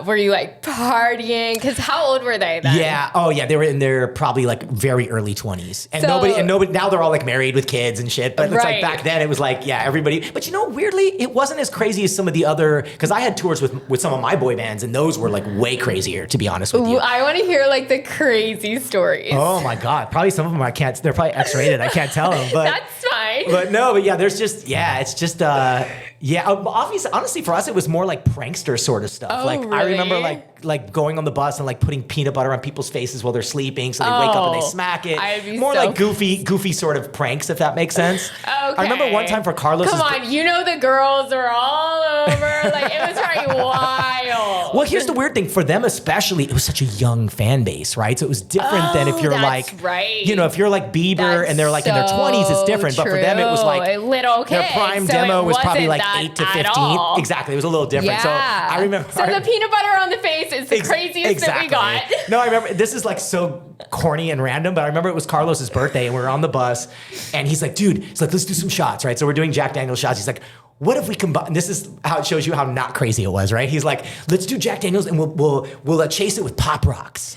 were you like partying? Because how old were they then? Yeah. Oh, yeah. They were in their probably like very early 20s, and nobody. Now they're all like married with kids and shit. But it's like back then, it was like, yeah, everybody. But weirdly, it wasn't as crazy as some of the other. Because I had tours with some of my boy bands, and those were like way crazier. To be honest with you, I want to hear like the crazy stories. Oh my God, probably some of them I can't. They're probably X-rated. I can't tell them. But that's fine. But yeah, there's just it's just. Obviously, honestly, for us, it was more like prankster sort of stuff. Oh, like really? I remember like going on the bus and like putting peanut butter on people's faces while they're sleeping, so they wake up and they smack it. More like goofy sort of pranks, if that makes sense. Okay. I remember one time for Carlos. Come on, the girls were all over. Like it was probably wild. Well, here's the weird thing. For them especially, it was such a young fan base, right? So it was different than if you're that's like, right. If you're like Bieber and they're like in their 20s, it's different. True. But for them, it was like little kids. Their prime demo was probably like 8 to 15. All. Exactly. It was a little different. Yeah. So I remember. So the peanut butter on the face is the craziest that we got. No, I remember, this is like so corny and random, but I remember it was Carlos's birthday and we were on the bus and he's like, dude, he's like, let's do some shots, right? So we're doing Jack Daniel's shots. He's like, what if we combine? This is how it shows you how not crazy it was, right? He's like, let's do Jack Daniel's and we'll chase it with Pop Rocks.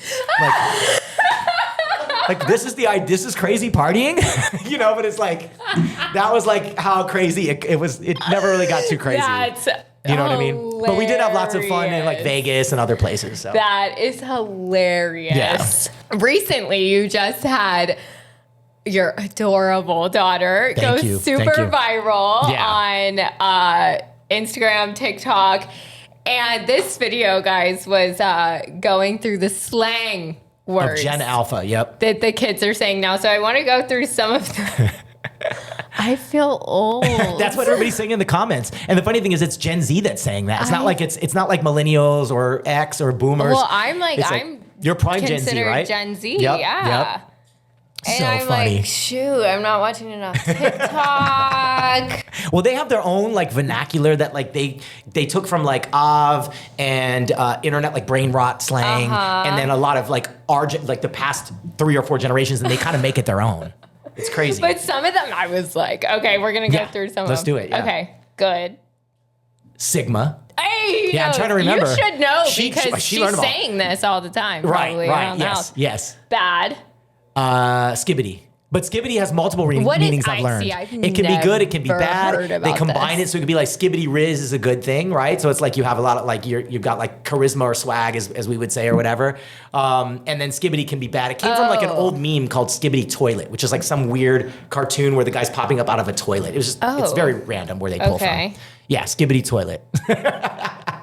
Like this is crazy partying, but it's like, that was like how crazy it was. It never really got too crazy. That's what I mean? But we did have lots of fun in like Vegas and other places. So. That is hilarious. Yeah. Recently, you just had your adorable daughter go super viral on Instagram, TikTok. And this video, guys, was going through the slang words. Of Gen Alpha, yep. That the kids are saying now. So I want to go through some of them. I feel old. That's what everybody's saying in the comments. And the funny thing is, it's Gen Z that's saying that. It's not like it's not like millennials or X or boomers. Well, I'm you're prime Gen Z, right? Gen Z, yep, yeah. Yep. And so I'm funny. like, shoot, I'm not watching enough TikTok. Well, they have their own like vernacular that like they took from like Av and internet like brain rot slang, and then a lot of like like the past 3 or 4 generations, and they kind of make it their own. It's crazy. But some of them, I was like, okay, we're gonna go through some of them. Let's do it. Yeah. Okay, good. Sigma. Hey, yeah, I'm trying to remember. You should know because she's she's saying this all the time. Probably right. Yes. Bad. Skibbity. But skibbity has multiple meanings I've learned. It can be good, it can be bad. They combine it, so it could be like skibbity riz is a good thing, right? So it's like you have a lot of like you've got like charisma or swag, as we would say, or whatever. And then skibbity can be bad. It came from like an old meme called Skibbity Toilet, which is like some weird cartoon where the guy's popping up out of a toilet. It was just it's very random where they pull from. Yeah, Skibbity Toilet.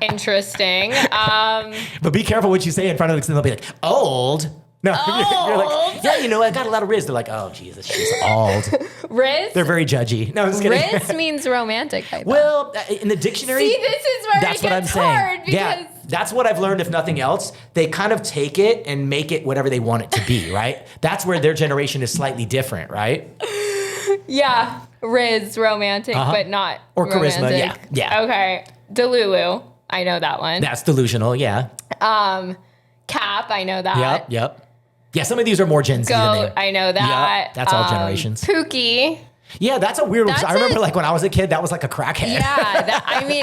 Interesting. But be careful what you say in front of them. They'll be like, old. No, you're like, yeah, I got a lot of Riz. They're like, oh, Jesus, she's old. Riz? They're very judgy. No, I'm just kidding. Riz means romantic, I thought. Well, in the dictionary. See, this is where it gets hard. Yeah, that's what I've learned, if nothing else. They kind of take it and make it whatever they want it to be, right? That's where their generation is slightly different, right? Yeah, Riz, romantic, but not or romantic. Charisma, yeah. Okay, Delulu, I know that one. That's delusional, yeah. Cap, I know that. Yep. Yeah, some of these are more Gen Z than Goat, I know that. Yep, that's all generations. Pookie. Yeah, that's a weird one. I remember like when I was a kid, that was like a crackhead. Yeah,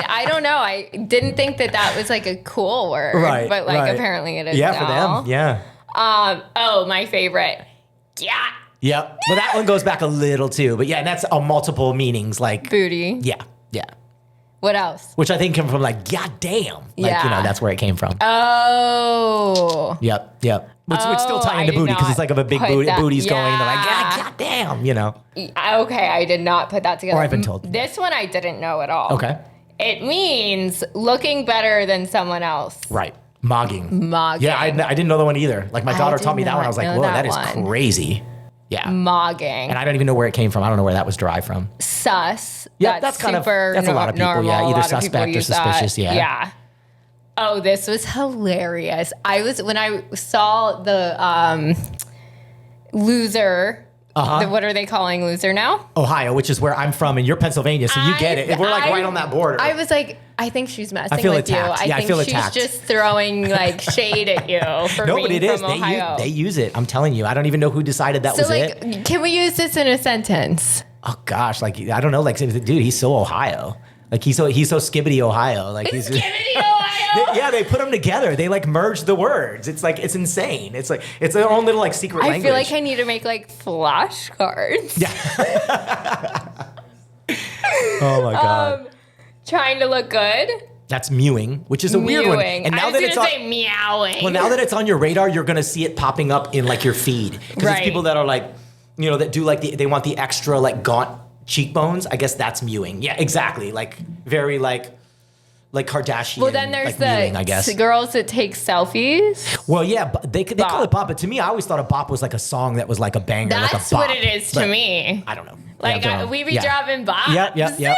I don't know. I didn't think that was like a cool word. Right, but like apparently it is Yeah, now. for them, yeah. My favorite. Yeah. Yep. Well, that one goes back a little too. But yeah, and that's multiple meanings like. Booty. Yeah. What else? Which I think came from like, goddamn. Like, that's where it came from. Oh. Yep. Which would still tie into booty because it's like if a big booty's going, they're like, goddamn, Okay, I did not put that together. Or I've been told. This one I didn't know at all. Okay. It means looking better than someone else. Right. Mogging. Yeah, I didn't know that one either. Like my daughter taught me that one. I was like, whoa, that is crazy. Yeah. Mogging. And I don't even know where it came from. I don't know where that was derived from. Sus. Yeah, that's kind of, that's a lot of people. Normal. Yeah, either suspect or suspicious. Yeah. Oh, this was hilarious. When I saw the loser. What are they calling loser now? Ohio, which is where I'm from, and you're Pennsylvania, so you get it. We're like right on that border. I was like, I think she's messing I feel with attacked. you. I feel she's attacked. just throwing like shade at you for no, being but it is. from Ohio. They use it. I'm telling you. I don't even know who decided that was it. Can we use this in a sentence? Oh gosh, like I don't know, like dude, he's so Ohio. Like he's so skibbity Ohio. Like he's Skibbity Ohio. Yeah, they put them together. They like merge the words. It's like it's insane. It's like it's their own little like secret language. I feel like I need to make like flashcards. Yeah. Oh my god. Trying to look good. That's mewing, which is a weird one. And now I was that gonna it's on, say meowing. well, now that it's on your radar, you're gonna see it popping up in like your feed because Right. it's people that are like, that do like they want the extra like gaunt cheekbones. I guess that's mewing. Yeah, exactly. Like very like Kardashian. Well, then there's like the mewing, I guess. girls that take selfies. Well, yeah, but they call it bop, but to me, I always thought a bop was like a song that was like a banger, like a That's bop. what it is to But me. I don't know. Like Yeah, we be yeah. dropping bops. Yep.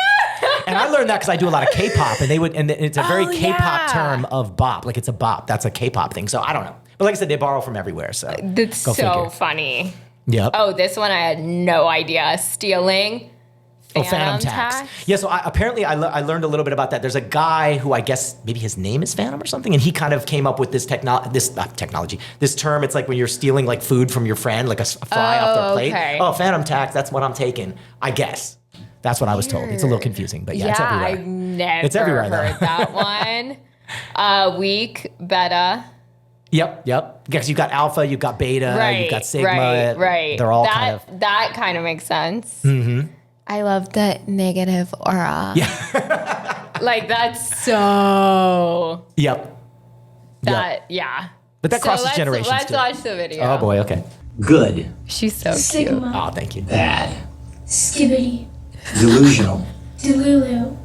And I learned that because I do a lot of K-pop, and it's a very Oh, K-pop yeah. term of bop. Like it's a bop. That's a K-pop thing. So I don't know. But like I said, they borrow from everywhere. So That's go so figure. funny. Yep. Oh, this one I had no idea. Stealing. Phantom tax. Yeah, so apparently I learned a little bit about that. There's a guy who I guess maybe his name is Phantom or something, and he kind of came up with this technology, this term. It's like when you're stealing like food from your friend, like a fry off their plate. Okay. Oh, phantom tax, that's what I'm taking, I guess. That's what I was told. It's a little confusing, but yeah, it's everywhere. I've never It's everywhere, though. heard that one. Weak, beta. Yep. Because you've got alpha, you've got beta, you've got sigma. Right. They're all That kind of makes sense. Mm-hmm. I love the negative aura. Yeah. Like that's so. Yep. Yeah. But that crosses let's, generations Let's too. watch the video. Oh boy, okay. Good, She's so cute. Sigma, Oh, thank you. bad, Skibbity, delusional, Delulu,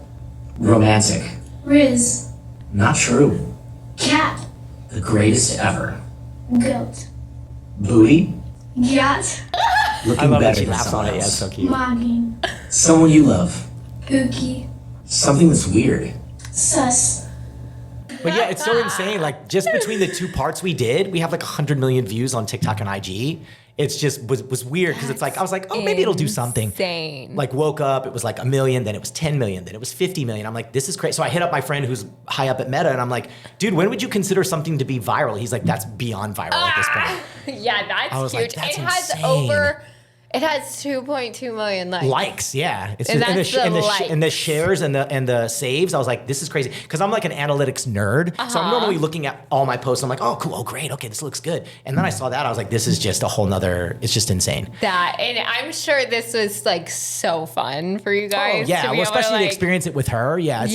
romantic, Riz, not true, Cat, the greatest ever, Goat, booty, Yacht, looking I love that better she than laughs on someone it. Yeah, it's else, so cute. Mogging, someone you love, Pookie, something that's weird, Sus, But yeah, it's so insane. Like just between the two parts we did, we have like 100 million views on TikTok and IG. It's just was weird because it's like I was like, oh, maybe it'll do something. Insane. Like woke up, it was like 1 million, then it was 10 million, then it was 50 million. I'm like, this is crazy. So I hit up my friend who's high up at Meta, and I'm like, dude, when would you consider something to be viral? He's like, that's beyond viral at this point. Yeah, that's I was like, huge. that's it has insane. It has 2.2 million likes. Likes, yeah. It's And just, that's the likes. and the shares and the saves. I was like, this is crazy because I'm like an analytics nerd, so I'm normally looking at all my posts. I'm like, oh, cool, oh, great, okay, this looks good. And then I saw that, I was like, this is just a whole nother. It's just insane. And I'm sure this was like so fun for you guys. Oh, yeah, to be well, able to, especially to like, experience it with her. Yeah,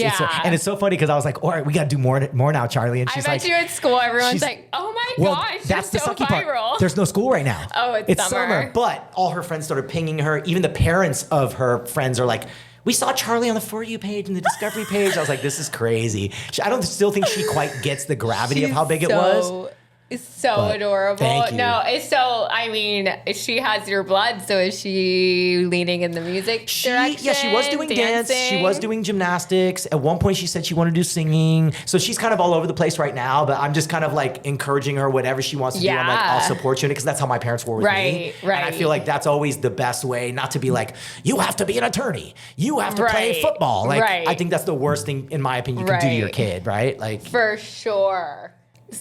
and it's so funny because I was like, all right, we got to do more now, Charlie. And I she's bet like, you at school, everyone's she's- like, oh my well, gosh, that's the you're so sucky viral. part. There's no school right now. Oh, it's summer. But all her friends started pinging her. Even the parents of her friends are like, we saw Charlie on the For You page and the Discovery page. I was like, this is crazy. I don't still think she quite gets the gravity of how big it was. It's so But adorable. thank you. No, it's so, I mean, she has your blood, so is she leaning in the music direction? Yeah, she was doing dance. She dancing? was doing gymnastics. At one point, she said she wanted to do singing. So she's kind of all over the place right now. But I'm just kind of like encouraging her, whatever she wants to do. I'm like, Yeah. I'll support you in it because that's how my parents were with me. Right. And I feel like that's always the best way, not to be like, you have to be an attorney. You have to play Right. football. Like, Right. I think that's the worst thing, in my opinion, you can do to your Right. kid, right? Like, For sure.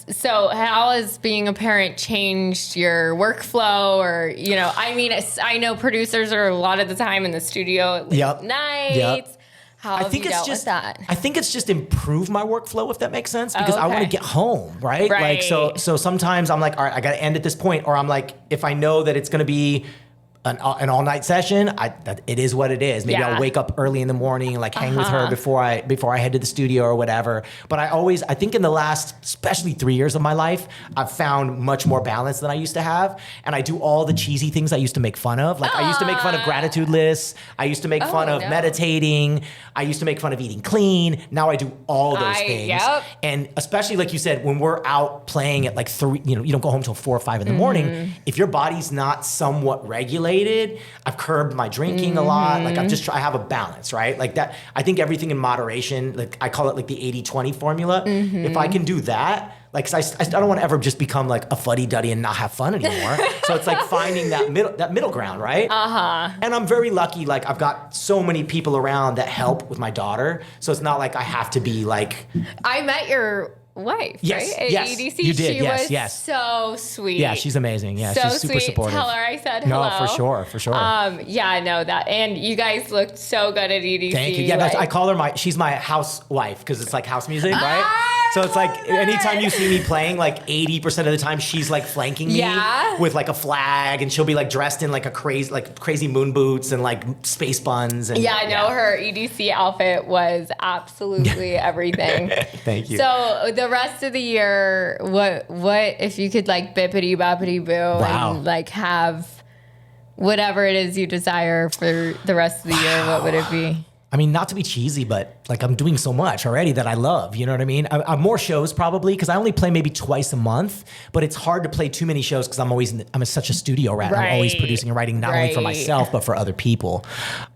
So how has being a parent changed your workflow or, I mean, I know producers are a lot of the time in the studio at late Yep. nights. Yep. How have you dealt with that? I think it's just improved my workflow, if that makes sense, because I want to okay. get home, right? Like, Right. so sometimes I'm like, all right, I got to end at this point, or I'm like, if I know that it's going to be an all-night session, it is what it is. Maybe Yeah. I'll wake up early in the morning and like hang with her before I head to the studio or whatever. But I think in the last, especially 3 years of my life, I've found much more balance than I used to have. And I do all the cheesy things I used to make fun of. Like I used to make fun of gratitude lists. I used to make fun of meditating. I used to make fun of eating clean. Now I do all those things. Yep. And especially like you said, when we're out playing at like 3, you don't go home till 4 or 5 in the morning. If your body's not somewhat regulated, I've curbed my drinking a lot. Like I have a balance, right? Like that, I think everything in moderation, like I call it like the 80-20 formula. If I can do that, like, 'cause I don't want to ever just become like a fuddy-duddy and not have fun anymore. So it's like finding that middle ground, right? And I'm very lucky. Like I've got so many people around that help with my daughter. So it's not like I have to be like, I met your wife, Yes, right? At yes, EDC. you did, She yes, was yes. so sweet. Yeah, she's amazing. Yeah, so she's super sweet. supportive. Tell her I said hello. No, for sure. Yeah, no, that, and you guys looked so good at EDC. Thank you. Yeah, I call her she's my housewife because it's like house music, right? So it's like anytime you see me playing, like 80% of the time she's like flanking me with like a flag, and she'll be like dressed in like crazy moon boots and like space buns. And yeah, I know her EDC outfit was absolutely everything. Thank you. So the rest of the year, what if you could like bippity boppity boo and like have whatever it is you desire for the rest of the year, what would it be? I mean, not to be cheesy, but like I'm doing so much already that I love, you know what I mean? I'm more shows probably because I only play maybe twice a month, but it's hard to play too many shows because I'm such a studio rat. Right. I'm always producing and writing not only for myself, but for other people.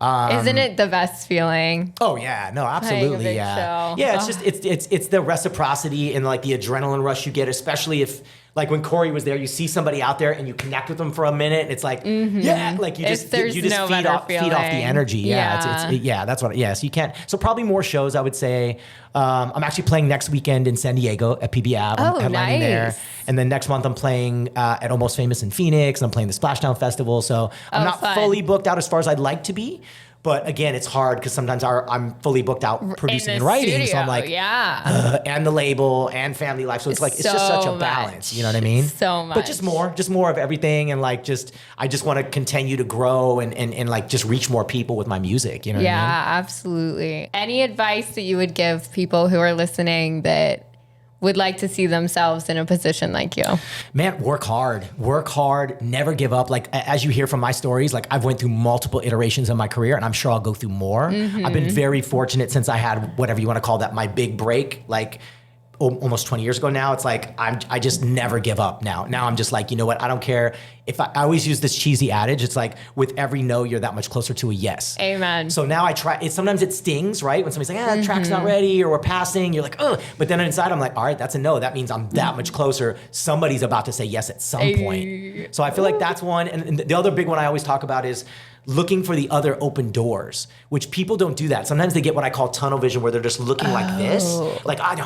Isn't it the best feeling? Oh yeah, no, Playing a absolutely, big yeah. show. Yeah, it's just it's the reciprocity and like the adrenaline rush you get, especially if like when Corey was there, you see somebody out there and you connect with them for a minute. And it's like, yeah, like you just There's feed no off better the feeling. energy. Yeah, that's what. Yeah, so you can't. So probably more shows, I would say. I'm actually playing next weekend in San Diego at PBAB. I'm headlining there, and then next month I'm playing at Almost Famous in Phoenix. I'm playing the Splashdown Festival. So I'm not fully booked out as far as I'd like to be. But again, it's hard because sometimes I'm fully booked out producing and writing. Studio, so I'm like, and the label and family life. So it's like, it's just such a balance. You know what I mean? So much. But just more of everything. And like, I just want to continue to grow and like just reach more people with my music. You know what I mean? Yeah, absolutely. Any advice that you would give people who are listening that would like to see themselves in a position like you? Man, work hard, never give up. Like as you hear from my stories, like I've went through multiple iterations of my career and I'm sure I'll go through more. I've been very fortunate since I had whatever you want to call that, my big break, like almost 20 years ago now. It's like, I just never give up now. Now I'm just like, you know what? I don't care if I always use this cheesy adage. It's like with every no, you're that much closer to a yes. Amen. So now I try, sometimes it stings, right? When somebody's like, the track's not ready or we're passing, you're like, ugh. But then inside I'm like, all right, that's a no. That means I'm that much closer. Somebody's about to say yes at some point. So I feel like that's one. And the other big one I always talk about is looking for the other open doors, which people don't do that. Sometimes they get what I call tunnel vision, where they're just looking like this, like I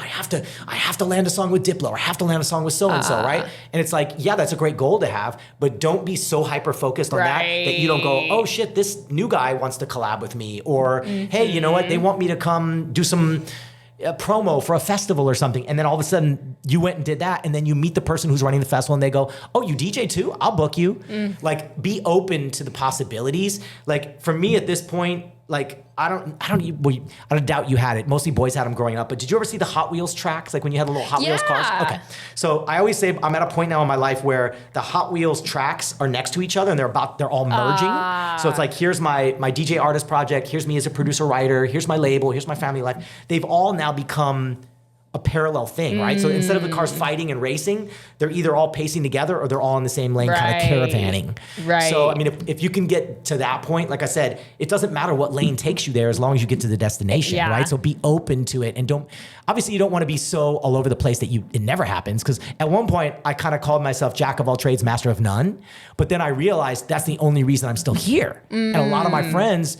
have to land a song with Diplo, or I have to land a song with so and so, right? And it's like, yeah, that's a great goal to have, but don't be so hyper focused on that you don't go, oh shit, this new guy wants to collab with me, or hey, you know what? They want me to come do some promo for a festival or something, and then all of a sudden you went and did that, and then you meet the person who's running the festival and they go, oh, you DJ too? I'll book you. Like, be open to the possibilities. Like for me at this point, like I don't doubt you had it. Mostly boys had them growing up, but did you ever see the Hot Wheels tracks? Like when you had the little Hot Wheels cars? Okay. So I always say I'm at a point now in my life where the Hot Wheels tracks are next to each other and they're all merging. So it's like, here's my DJ artist project, here's me as a producer writer, here's my label, here's my family life. They've all now become a parallel thing, right? So instead of the cars fighting and racing, they're either all pacing together or they're all in the same lane, kind of caravanning. Right. So, I mean, if you can get to that point, like I said, it doesn't matter what lane takes you there as long as you get to the destination, right? So be open to it, and obviously you don't want to be so all over the place that it never happens, because at one point I kind of called myself jack of all trades, master of none, but then I realized that's the only reason I'm still here. And a lot of my friends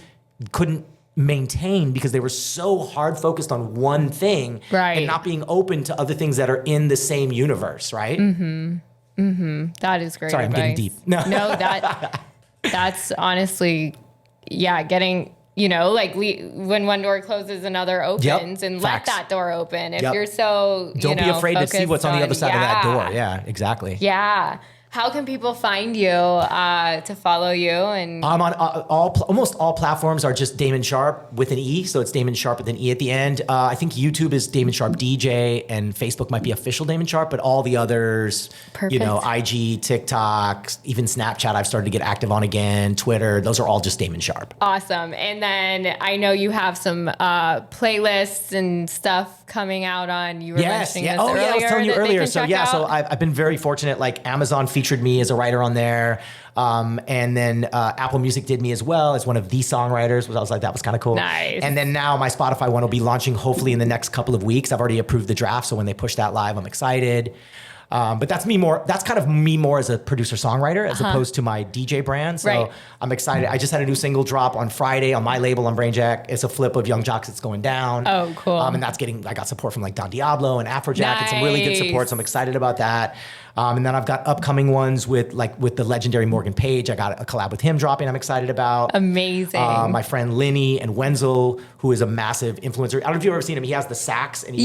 couldn't maintain because they were so hard focused on one thing, and not being open to other things that are in the same universe, right? That is great. Sorry, advice. I'm getting deep. No, that's honestly, getting, like when one door closes, another opens, and Facts. let that door open. If you're so, don't be afraid to see what's on the other side of that door. Yeah, exactly. Yeah. How can people find you to follow you? And I'm on almost all platforms are just Damon Sharpe with an E, so it's Damon Sharpe with an E at the end. I think YouTube is Damon Sharpe DJ, and Facebook might be official Damon Sharpe, but all the others, IG, TikTok, even Snapchat, I've started to get active on again. Twitter, those are all just Damon Sharpe. Awesome. And then I know you have some playlists and stuff coming out on. You were mentioning this earlier. I was telling you earlier. So so I've been very fortunate. Like Amazon featured me as a writer on there. And then Apple Music did me as well as one of the songwriters, which I was like, that was kind of cool. Nice. And then now my Spotify one will be launching hopefully in the next couple of weeks. I've already approved the draft, so when they push that live, I'm excited. But that's me more. That's kind of me more as a producer songwriter as opposed to my DJ brand. So Right. I'm excited. I just had a new single drop on Friday on my label on Brainjack. It's a flip of Young Jocks It's Going Down. Oh, cool. And that's I got support from like Don Diablo and Afrojack and some really good support. So I'm excited about that. And then I've got upcoming ones with the legendary Morgan Page. I got a collab with him dropping. I'm excited about. Amazing. My friend Linny and Wenzel, who is a massive influencer. I don't know if you've ever seen him. He has the sax. And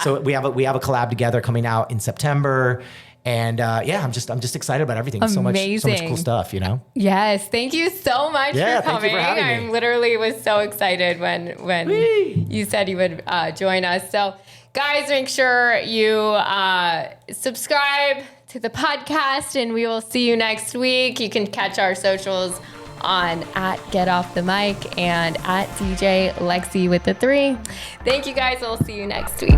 so we have a collab together coming out in September. And I'm just excited about everything. So much cool stuff, you know? Yes. Thank you so much for Thank coming. you for having me. I literally was so excited when you said you would join us. So guys, make sure you subscribe to the podcast, and we will see you next week. You can catch our socials on @GetOffTheMic and @DJ Lexi with the 3. Thank you guys. We'll see you next week.